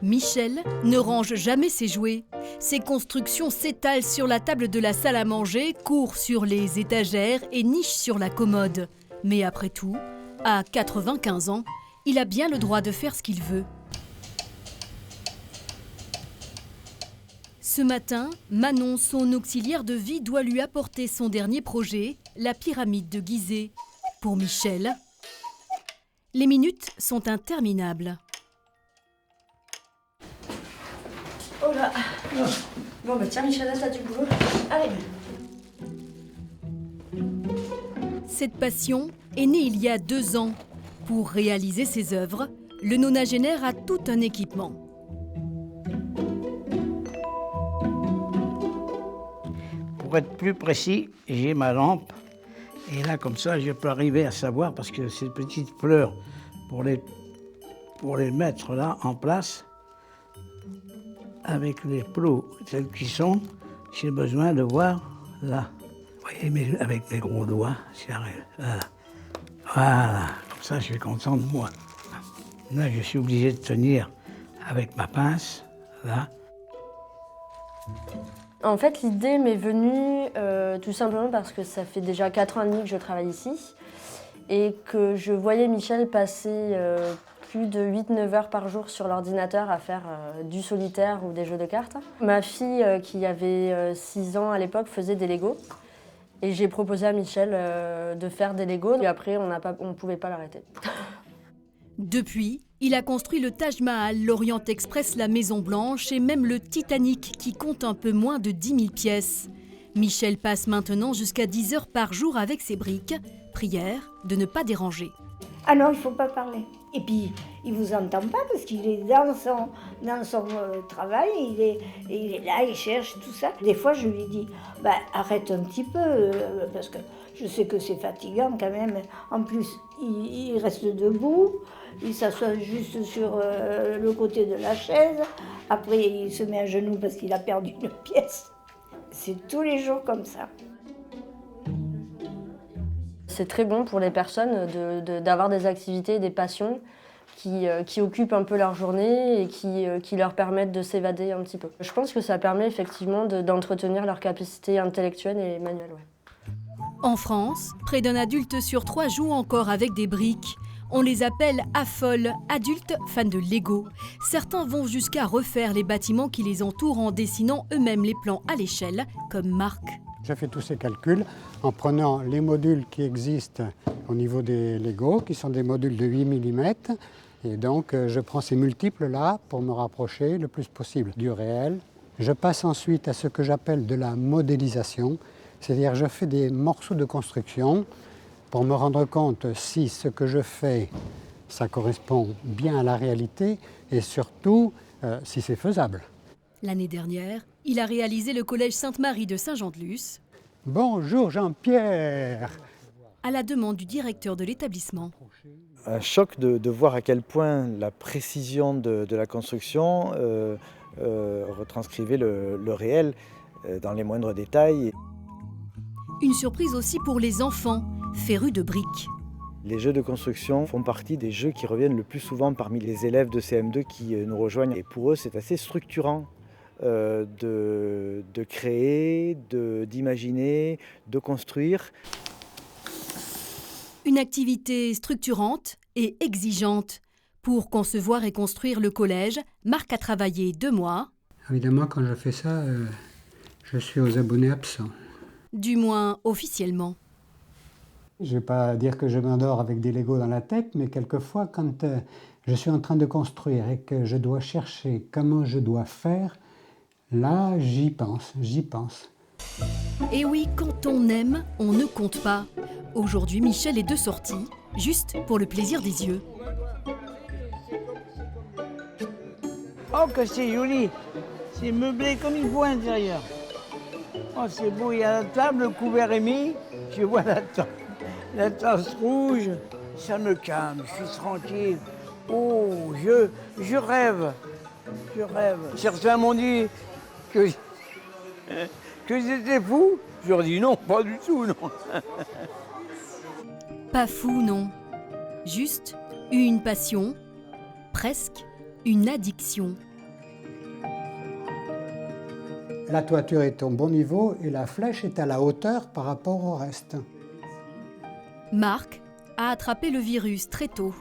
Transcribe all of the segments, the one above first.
Michel ne range jamais ses jouets. Ses constructions s'étalent sur la table de la salle à manger, courent sur les étagères et nichent sur la commode. Mais après tout, à 95 ans, il a bien le droit de faire ce qu'il veut. Ce matin, Manon, son auxiliaire de vie, doit lui apporter son dernier projet, la pyramide de Gizeh. Pour Michel, les minutes sont interminables. Oh là. Bon bah tiens Michel, là t'as du boulot. Allez. Cette passion est née il y a 2 ans. Pour réaliser ses œuvres, le nonagénaire a tout un équipement. Pour être plus précis, j'ai ma lampe. Et là, comme ça, je peux arriver à savoir, parce que ces petites fleurs, pour les mettre là en place, avec les plots tels qu'ils sont, j'ai besoin de voir là. Vous voyez, mais avec mes gros doigts, j'arrive. Voilà. Voilà. Comme ça, je suis content de moi. Là, je suis obligé de tenir avec ma pince, là. En fait, l'idée m'est venue tout simplement parce que ça fait déjà 4 ans et demi que je travaille ici et que je voyais Michel passer plus de 8-9 heures par jour sur l'ordinateur à faire du solitaire ou des jeux de cartes. Ma fille, qui avait 6 ans à l'époque, faisait des Legos et j'ai proposé à Michel de faire des Legos et après on ne pouvait pas l'arrêter. Depuis, il a construit le Taj Mahal, l'Orient Express, la Maison Blanche et même le Titanic qui compte un peu moins de 10 000 pièces. Michel passe maintenant jusqu'à 10 heures par jour avec ses briques. Prière de ne pas déranger. Ah non, il ne faut pas parler. Et puis, il ne vous entend pas parce qu'il est dans son travail, il est là, il cherche tout ça. Des fois, je lui dis, arrête un petit peu, parce que je sais que c'est fatigant quand même. En plus, il reste debout, il s'assoit juste sur le côté de la chaise. Après, il se met à genoux parce qu'il a perdu une pièce. C'est tous les jours comme ça. C'est très bon pour les personnes d'avoir des activités, des passions qui occupent un peu leur journée et qui leur permettent de s'évader un petit peu. Je pense que ça permet effectivement d'entretenir leur capacité intellectuelle et manuelle. Ouais. En France, près d'un adulte sur 3 joue encore avec des briques. On les appelle AFOL, adultes fans de Lego. Certains vont jusqu'à refaire les bâtiments qui les entourent en dessinant eux-mêmes les plans à l'échelle, comme Marc. Je fais tous ces calculs en prenant les modules qui existent au niveau des Lego, qui sont des modules de 8 mm. Et donc, je prends ces multiples-là pour me rapprocher le plus possible du réel. Je passe ensuite à ce que j'appelle de la modélisation, c'est-à-dire je fais des morceaux de construction pour me rendre compte si ce que je fais, ça correspond bien à la réalité et surtout si c'est faisable. L'année dernière, il a réalisé le collège Sainte-Marie de Saint-Jean-de-Luz. Bonjour Jean-Pierre. À la demande du directeur de l'établissement. Un choc de voir à quel point la précision de la construction retranscrivait le réel dans les moindres détails. Une surprise aussi pour les enfants, férus de briques. Les jeux de construction font partie des jeux qui reviennent le plus souvent parmi les élèves de CM2 qui nous rejoignent. Et pour eux, c'est assez structurant de créer, d'imaginer, de construire. Une activité structurante et exigeante. Pour concevoir et construire le collège, Marc a travaillé 2 mois. Évidemment, quand je fais ça, je suis aux abonnés absents. Du moins officiellement. Je ne vais pas dire que je m'endors avec des Legos dans la tête, mais quelquefois, quand je suis en train de construire et que je dois chercher comment je dois faire, là, j'y pense. Et oui, quand on aime, on ne compte pas. Aujourd'hui, Michel est de sortie, juste pour le plaisir des yeux. Oh, que c'est joli! C'est meublé comme il faut à l'intérieur. Oh, c'est beau, il y a la table, le couvert est mis. Je vois la tasse rouge. Ça me calme, je suis tranquille. Oh, je rêve. Certains m'ont dit que j'étais fou. Je leur dis non, pas du tout, non. Pas fou, non. Juste une passion Presque une addiction. La toiture est au bon niveau et la flèche est à la hauteur par rapport au reste. Marc a attrapé le virus très tôt.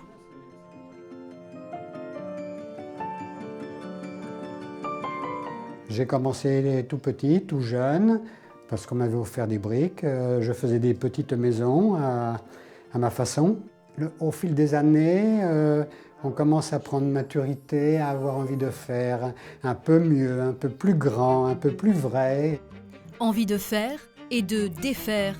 J'ai commencé tout petit, tout jeune, parce qu'on m'avait offert des briques. Je faisais des petites maisons à ma façon. Au fil des années, on commence à prendre maturité, à avoir envie de faire un peu mieux, un peu plus grand, un peu plus vrai. Envie de faire et de défaire.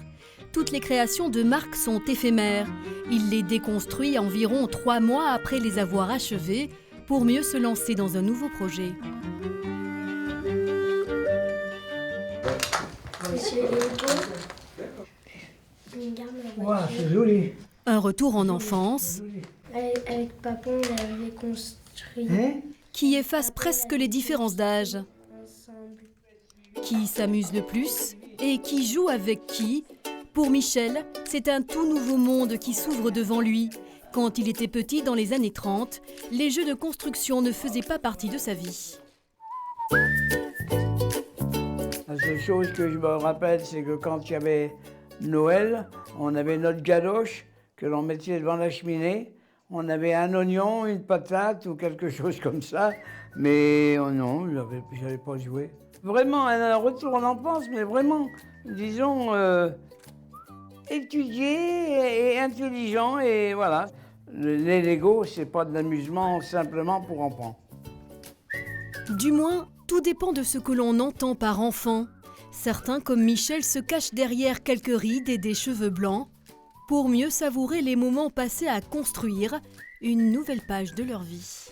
Toutes les créations de Marc sont éphémères. Il les déconstruit environ 3 mois après les avoir achevées pour mieux se lancer dans un nouveau projet. Wow, c'est joli. Un retour en enfance Avec papa, on l'avait construit Hein? qui efface presque les différences d'âge. ensemble. Qui s'amuse le plus et qui joue avec qui? Pour Michel, c'est un tout nouveau monde qui s'ouvre devant lui. Quand il était petit, dans les années 30, les jeux de construction ne faisaient pas partie de sa vie. La seule chose que je me rappelle, c'est que quand il y avait Noël, on avait notre galoche que l'on mettait devant la cheminée. On avait un oignon, une patate ou quelque chose comme ça. Mais oh non, je n'avais pas joué. Vraiment un retour en enfance, mais vraiment, disons, étudié et intelligent. Et voilà. Les Lego, c'est pas de l'amusement simplement pour enfants. Du moins, tout dépend de ce que l'on entend par enfant. Certains, comme Michel, se cachent derrière quelques rides et des cheveux blancs pour mieux savourer les moments passés à construire une nouvelle page de leur vie.